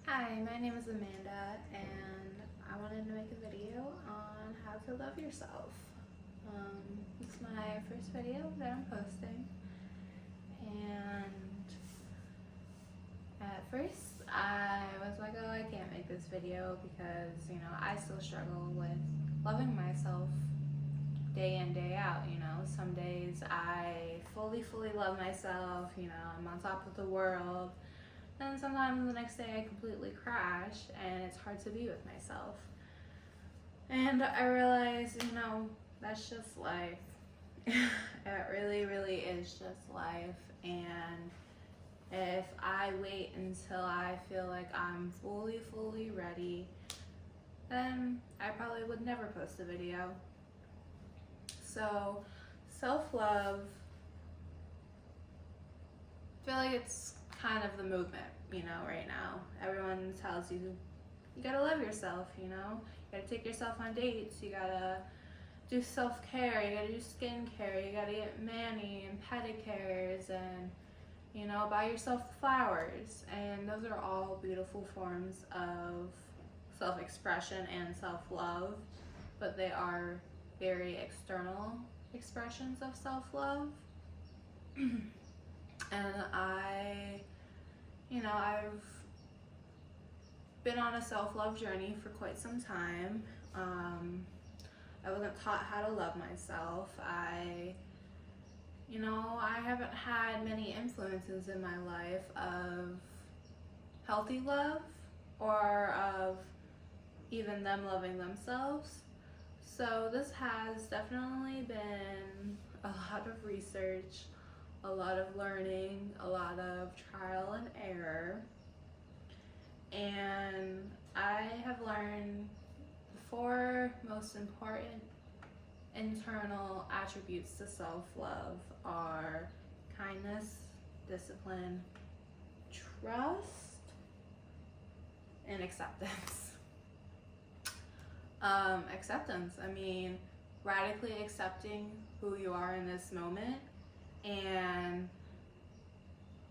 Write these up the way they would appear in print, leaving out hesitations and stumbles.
Hi, my name is Amanda, and I wanted to make a video on how to love yourself. It's my first video that I'm posting, and at first I was like, oh, I can't make this video because, I still struggle with loving myself day in, day out. Some days I fully love myself, I'm on top of the world. And sometimes the next day I completely crash and it's hard to be with myself. And I realized, that's just life. It really is just life. And if I wait until I feel like I'm fully ready, then I probably would never post a video. So, self-love, I feel like it's kind of the movement, right now. Everyone tells you gotta love yourself, you gotta take yourself on dates, you gotta do self-care, you gotta do skincare, you gotta get mani and pedicures, and buy yourself flowers. And those are all beautiful forms of self-expression and self-love, but they are very external expressions of self-love. And I've been on a self-love journey for quite some time. I wasn't taught how to love myself. I haven't had many influences in my life of healthy love or of even them loving themselves. So this has definitely been a lot of research, a lot of learning, a lot of trial and error. And I have learned the 4 most important internal attributes to self-love are kindness, discipline, trust, and acceptance. Acceptance, radically accepting who you are in this moment and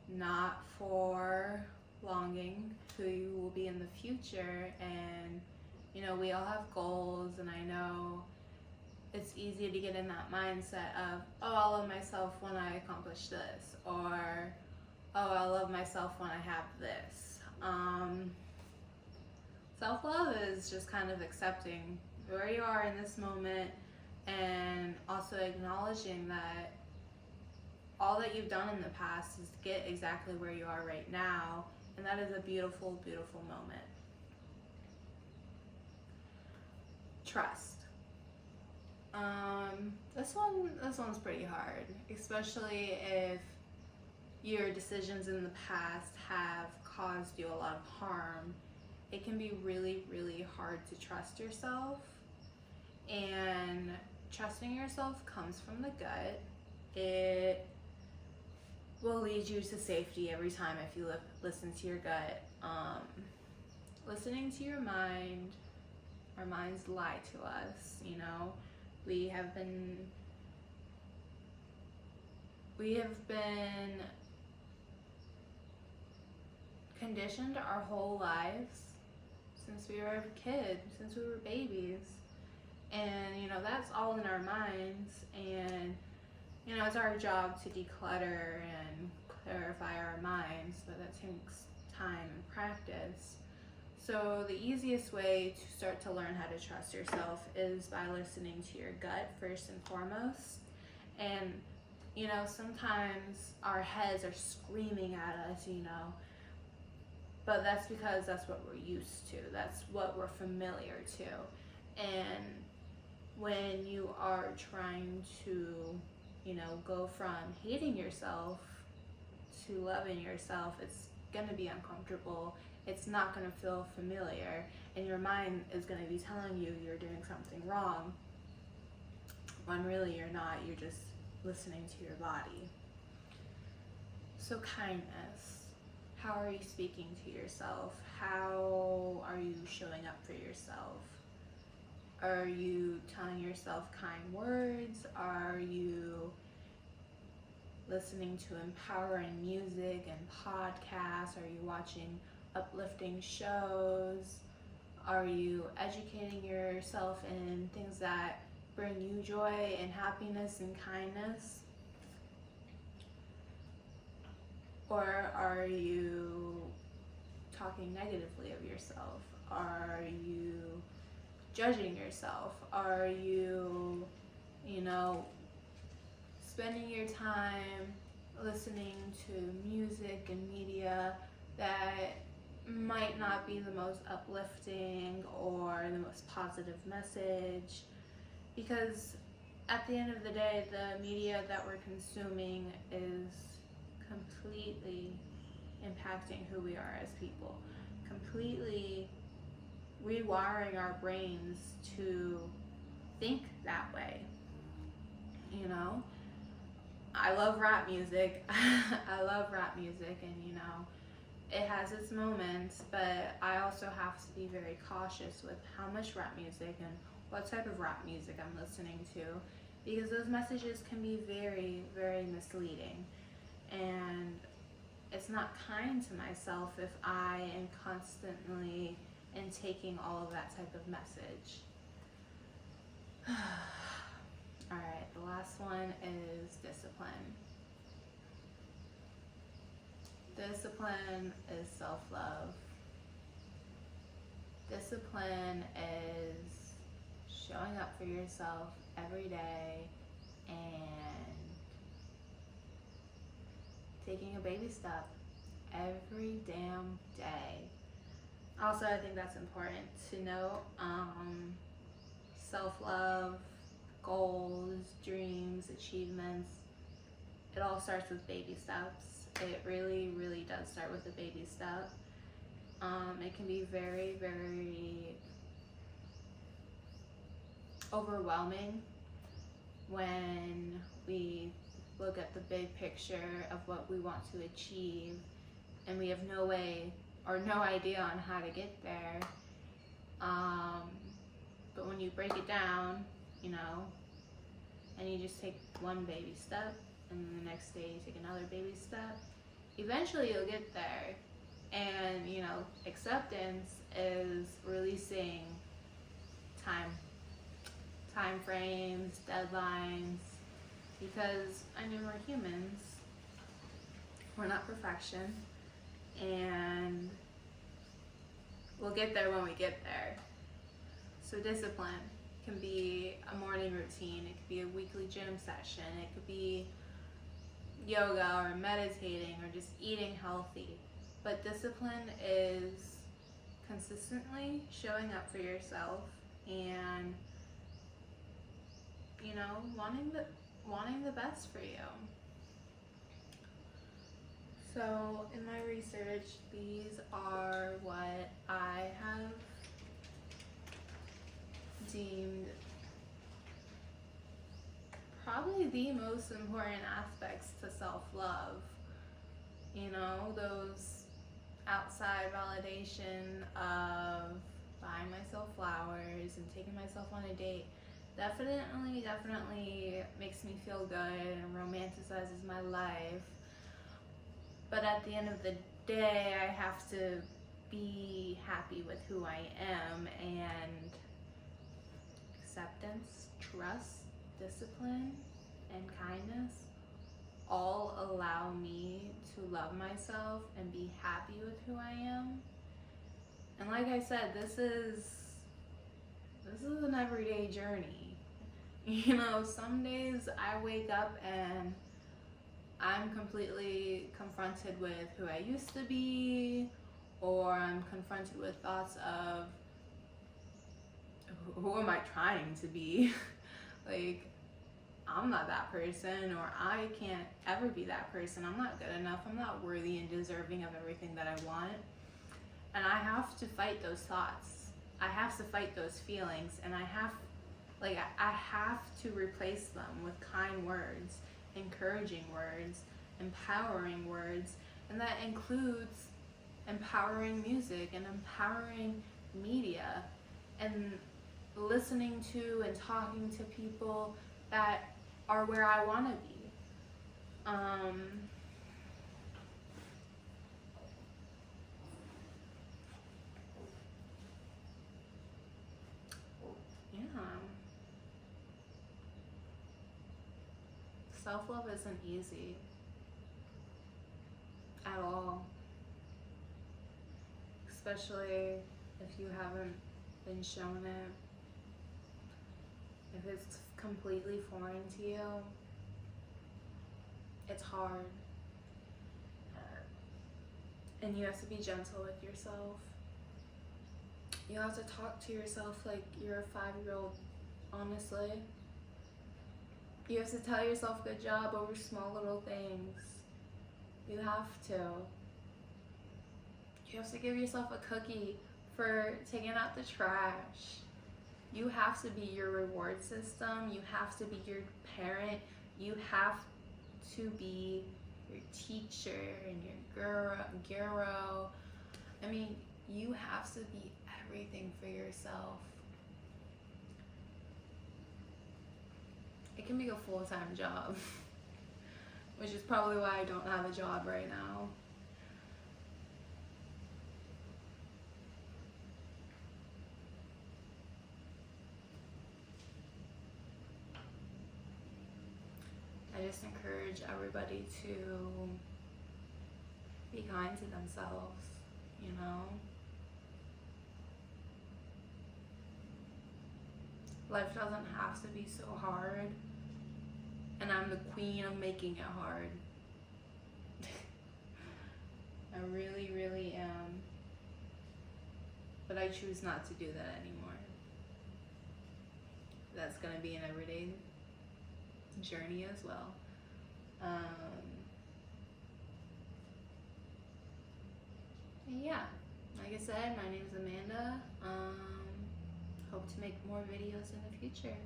not for longing who you will be in the future. And we all have goals, and I know it's easy to get in that mindset of, oh, I'll love myself when I accomplish this, or oh, I'll love myself when I have this. Self-love is just kind of accepting where you are in this moment and also acknowledging that all that you've done in the past is to get exactly where you are right now, and that is a beautiful moment. Trust. This one's pretty hard, especially if your decisions in the past have caused you a lot of harm. It can be really hard to trust yourself, and trusting yourself comes from the gut. It will lead you to safety every time if you listen to your gut. Listening to your mind, our minds lie to us. We have been conditioned our whole lives since we were kids, since we were babies, and that's all in our minds. And it's our job to declutter and clarify our minds, but that takes time and practice. So the easiest way to start to learn how to trust yourself is by listening to your gut first and foremost. And sometimes our heads are screaming at us, but that's because that's what we're used to. That's what we're familiar to. And when you are trying to, go from hating yourself to loving yourself, it's gonna be uncomfortable. It's not gonna feel familiar, and your mind is gonna be telling you you're doing something wrong, when really you're not. You're just listening to your body. So kindness. How are you speaking to yourself? How are you showing up for yourself? Are you telling yourself kind words? Are you listening to empowering music and podcasts? Are you watching uplifting shows? Are you educating yourself in things that bring you joy and happiness and kindness? Or are you talking negatively of yourself? Are you judging yourself? Are you, spending your time listening to music and media that might not be the most uplifting or the most positive message? Because at the end of the day, the media that we're consuming is completely impacting who we are as people, completely rewiring our brains to think that way. I love rap music. I love rap music, and it has its moments, but I also have to be very cautious with how much rap music and what type of rap music I'm listening to, because those messages can be very, very misleading. And it's not kind to myself if I am constantly taking all of that type of message. Alright, the last one is discipline. Discipline is self-love. Discipline is showing up for yourself every day and taking a baby step every damn day. Also, I think that's important to note. Self-love, goals, dreams, achievements, it all starts with baby steps. It really, really does start with a baby step. It can be very, very overwhelming when we look at the big picture of what we want to achieve and we have no way or no idea on how to get there. But when you break it down, and you just take one baby step, and then the next day you take another baby step, eventually you'll get there. And acceptance is releasing time frames, deadlines, because we're humans, we're not perfection, and we'll get there when we get there. So discipline can be a morning routine, it could be a weekly gym session, it could be yoga or meditating or just eating healthy. But discipline is consistently showing up for yourself and wanting the best for you. So in my research, these are what I have deemed probably the most important aspects to self-love. Those outside validation of buying myself flowers and taking myself on a date definitely makes me feel good and romanticizes my life. But at the end of the day, I have to be happy with who I am, and acceptance, trust, discipline, and kindness all allow me to love myself and be happy with who I am. And like I said, this is an everyday journey. Some days I wake up and I'm completely confronted with who I used to be, or I'm confronted with thoughts of who am I trying to be? Like, I'm not that person, or I can't ever be that person. I'm not good enough. I'm not worthy and deserving of everything that I want. And I have to fight those thoughts. I have to fight those feelings, and I have to replace them with kind words, encouraging words, empowering words, and that includes empowering music and empowering media and listening to and talking to people that are where I want to be. self-love isn't easy at all, especially if you haven't been shown it. If it's completely foreign to you, it's hard. And you have to be gentle with yourself. You have to talk to yourself like you're a 5-year-old, honestly. You have to tell yourself good job over small little things. You have to. You have to give yourself a cookie for taking out the trash. You have to be your reward system. You have to be your parent. You have to be your teacher and your guru. I mean, you have to be everything for yourself. It can be a full-time job, which is probably why I don't have a job right now. I just encourage everybody to be kind to themselves, you know? Life doesn't have to be so hard, and I'm the queen of making it hard. I really, really am. But I choose not to do that anymore. That's gonna be an everyday journey as well. Yeah, like I said, my name is Amanda. Hope to make more videos in the future.